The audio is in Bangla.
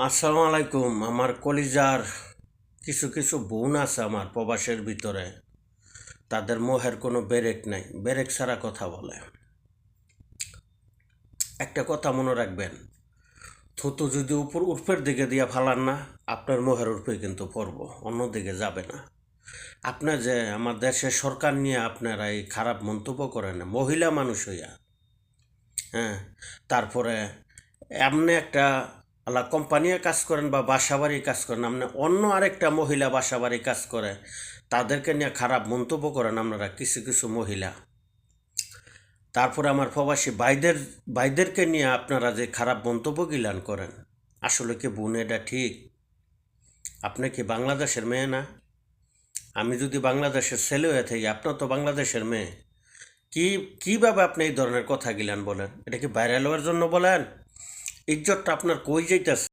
আসসালামু আলাইকুম। আমার কলিজার কিছু কিছু বোন আছে আমার প্রবাসের ভিতরে, তাদের মোহের কোনো ব্রেক নাই, ব্রেক ছাড়া কথা বলে। একটা কথা মনে রাখবেন, থুতু যদি উপর উর্ফের দিকে দিয়া ফালান না, আপনার মোহের উর্ফে কিন্তু পড়বো, অন্যদিকে যাবে না। আপনার যে আমার দেশের সরকার নিয়ে আপনারা এই খারাপ মন্তব্য করেন না, মহিলা মানুষ হইয়া, হ্যাঁ, তারপরে এমনি একটা আলা কোম্পানিয়ে কাজ করেন বা বাসাবাড়ি কাজ করেন, আপনি অন্য আরেকটা মহিলা বাসাবাড়ি কাজ করে তাদেরকে নিয়ে খারাপ মন্তব্য করেন আপনারা কিছু কিছু মহিলা। তারপরে আমার প্রবাসী ভাইদেরকে নিয়ে আপনারা যে খারাপ মন্তব্য গিলান করেন, আসলে কি বোন এটা ঠিক? আপনি কি বাংলাদেশের মেয়ে না? আমি যদি বাংলাদেশের ছেলে হয়ে থাকি, আপনার তো বাংলাদেশের মেয়ে, কি কিভাবে আপনি এই ধরনের কথা গিলান বলেন? এটা কি ভাইরাল হওয়ার জন্য বলেন? ইজ্জতটা আপনার কই যাইতেছে?